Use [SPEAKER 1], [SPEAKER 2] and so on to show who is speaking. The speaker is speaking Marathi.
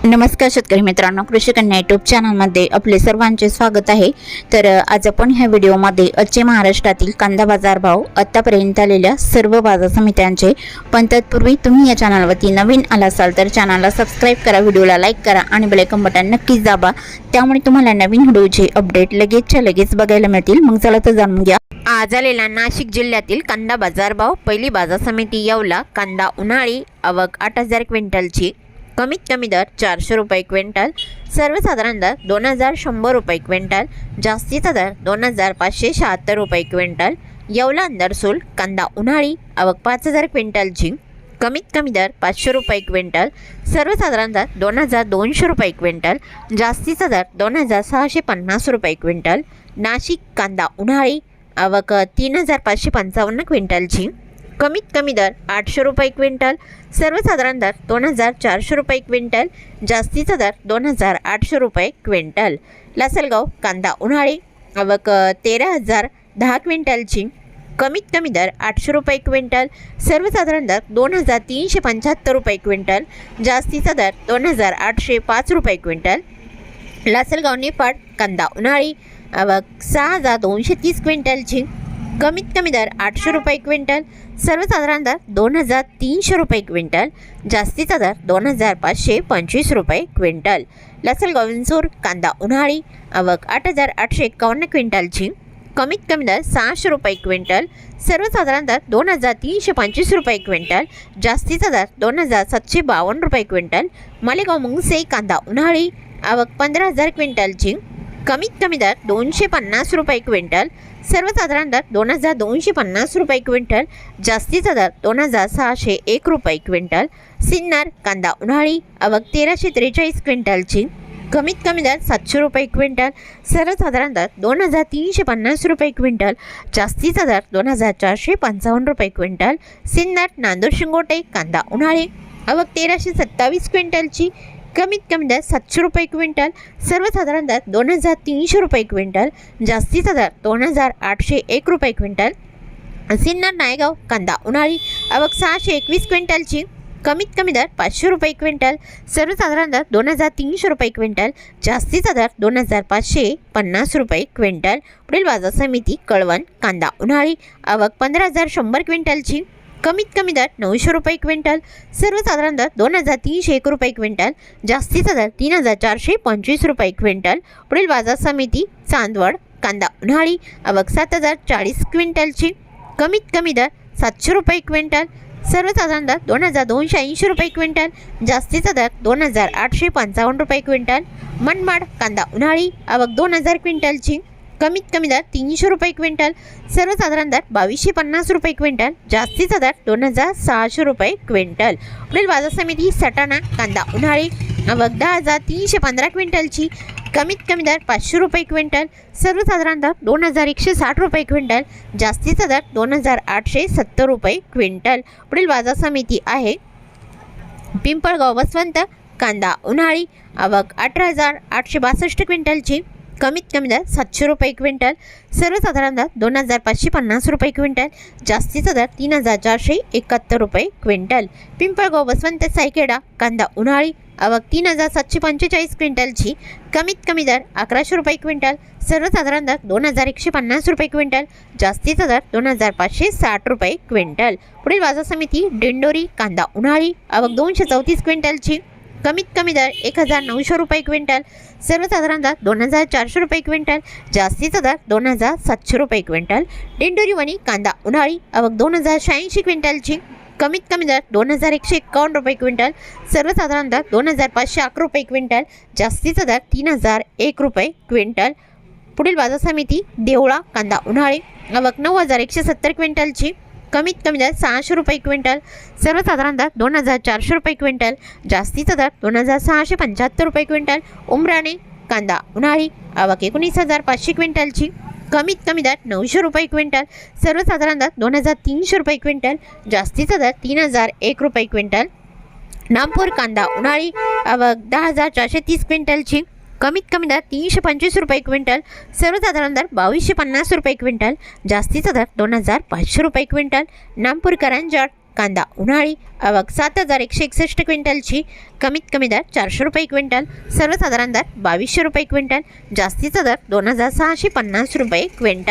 [SPEAKER 1] नमस्कार शेतकरी मित्रांनो, कृषी कन्या यूट्यूब चॅनलमध्ये आपले सर्वांचे स्वागत आहे। तर आज आपण ह्या व्हिडिओमध्ये आजचे महाराष्ट्रातील कांदा बाजार भाव, आतापर्यंत आलेल्या सर्व बाजार समित्यांचे, पण तत्पूर्वी तुम्ही या चॅनलवरती नवीन आला असाल तर चॅनलला सबस्क्राइब करा, व्हिडिओला लाईक करा आणि बेल आयकॉन बटन नक्कीच दाबा, त्यामुळे तुम्हाला नवीन व्हिडिओचे अपडेट लगेचच्या लगेच बघायला मिळतील। मग चला तर जाणून घ्या आज आलेला नाशिक जिल्ह्यातील कांदा बाजार भाव। पहिली बाजार समिती येवला, कांदा उन्हाळी, आवक 8000 क्विंटलची, कमीत कमी दर 400 रुपये क्विंटल, सर्वसाधारण दर 2100 रुपये क्विंटल, जास्तीचा दर 2576 रुपये क्विंटल। येवला अंदरसूल कांदा उन्हाळी, आवक 5000 क्विंटलची, कमीत कमी दर 500 रुपये क्विंटल, सर्वसाधारण दर 2200 रुपये क्विंटल, जास्तीचा दर 2650 रुपये क्विंटल। नाशिक कांदा उन्हाळी, आवक 3555 क्विंटलची, कमीत कमी दर 800 रुपये क्विंटल, सर्वसाधारण दर 2400 रुपये क्विंटल, जास्तीचा दर 2800 रुपये क्विंटल। लासलगाव कांदा उन्हाळी, आवक 13010 क्विंटलची, कमीत कमी दर 800 रुपये क्विंटल, सर्वसाधारण दर 2375 रुपये क्विंटल, जास्तीचा दर 2805 रुपये क्विंटल। लासलगाव नेपाळ कांदा उन्हाळी, आवक 6230 क्विंटलची, कमीत कमी दर 800 रुपये क्विंटल, सर्वसाधारण दर 2300 रुपये क्विंटल, जास्तीचा दर 2525 रुपये क्विंटल। लासलगाव विंचूर कांदा उन्हाळी, आवक 8851 क्विंटलची, कमीत कमी दर 600 रुपये क्विंटल, सर्वसाधारण दर 2325 रुपये क्विंटल, जास्तीचा दर 2752 रुपये क्विंटल। मालेगाव मुंगसे कांदा उन्हाळी, आवक 15000 क्विंटलची, कमीत कमी दर 250 रुपये क्विंटल, सर्वसाधारण दर 2250 रुपये क्विंटल, जास्तीचा दर 2601 रुपये क्विंटल। सिन्नर कांदा उन्हाळी, आवक 1343 क्विंटलची, कमीत कमी दर 700 रुपये क्विंटल, सर्वसाधारण दर 2350 रुपये क्विंटल, जास्तीचा दर 2455 रुपये क्विंटल। सिन्नर नांदूर शिंगोटे कांदा उन्हाळी, आवक 1327 क्विंटलची, कमीत कमी दर 700 रुपये क्विंटल, सर्वसाधारण दर 2300 रुपये क्विंटल, जास्तीचा दर 2801 रुपये क्विंटल। सिन्नर नायगाव कांदा उन्हाळी, आवक 621 क्विंटलची, कमीत कमी दर 500 रुपये क्विंटल, सर्वसाधारण दर 2300 रुपये क्विंटल, जास्तीचा दर 2550 रुपये क्विंटल। पुढील बाजार समिती कळवण कांदा उन्हाळी, आवक 15100 क्विंटलची, कमीत कमी दर 900 रुपये क्विंटल, सर्वसाधारण दर 2301 रुपये क्विंटल, जास्तीचा दर 3425 रुपये क्विंटल। पुढील बाजार समिती चांदवड कांदा उन्हाळी, आवक 7040 क्विंटलची, कमीत कमी दर 700 रुपये क्विंटल, सर्वसाधारण दर 2280 रुपये क्विंटल, जास्तीचा दर 2855 रुपये क्विंटल। मनमाड कांदा उन्हाळी, आवक 2000 क्विंटलची, कमीत कमी दर 300 रुपये क्विंटल, सर्वसाधारण दर 2250 रुपये क्विंटल, जास्तीचा दर 2600 रुपये क्विंटल। पुढील बाजार समिती सटाणा कांदा उन्हाळी, आवक 10315 क्विंटलची, कमीत कमी दर 500 रुपये क्विंटल, सर्वसाधारण दर 2160 रुपये क्विंटल, जास्तीचा दर 2870 रुपये क्विंटल। पुढील बाजार समिती आहे पिंपळगाव वसवंत कांदा उन्हाळी, आवक 18862 क्विंटलची, कमीत कमी दर 700 रुपये क्विंटल, सर्वसाधारण दर 2550 रुपये क्विंटल, जास्तीचा दर 3471 रुपये क्विंटल। पिंपळगाव वसवंत सायखेडा कांदा उन्हाळी, आवक 3745 क्विंटलची, कमीत कमी दर 1100 रुपये क्विंटल, सर्वसाधारण दर 2150 रुपये क्विंटल, जास्तीचा दर 2560 रुपये क्विंटल। पुढील बाजार समिती दिंडोरी कांदा उन्हाळी, आवक 234 क्विंटलची, कमीत कमी दर 1900 रुपये क्विंटल, सर्वसाधारण दर 2400 रुपये क्विंटल, जास्तीचा दर 2700 रुपये क्विंटल। दिंडोरी वणी कांदा उन्हाळी, आवक 2086 क्विंटलची, कमीत कमी दर 2151 रुपये क्विंटल, सर्वसाधारण दर 2511 रुपये क्विंटल, जास्तीचा दर 3001 रुपये क्विंटल। पुढील बाजार समिती देवळा कांदा उन्हाळी, आवक 9170 क्विंटलची, कमीत कमी दर 600 रुपये क्विंटल, सर्वसाधारण दर 2400 रुपये क्विंटल, जास्तीचा दर 2675 रुपये क्विंटल। उमराणे कांदा उन्हाळी, आवक 19500 क्विंटलची, कमीत कमी दर 900 रुपये क्विंटल, सर्वसाधारण दर 2300 रुपये क्विंटल, जास्तीचा दर 3001 रुपये क्विंटल। नामपूर कांदा उन्हाळी, आवक 10430 क्विंटलची, कमीत कमी दर 325 रुपये क्विंटल, सर्वसाधारण दर 2250 रुपये क्विंटल, जास्तीचा दर 2500 रुपये क्विंटल। नामपूर करंजड
[SPEAKER 2] कांदा उन्हाळी आवक 7,161 क्विंटलची, कमीत कमी दर 400 रुपये क्विंटल, सर्वसाधारण दर 2200 रुपये क्विंटल, जास्तीचा दर 2,650 रुपये क्विंटल.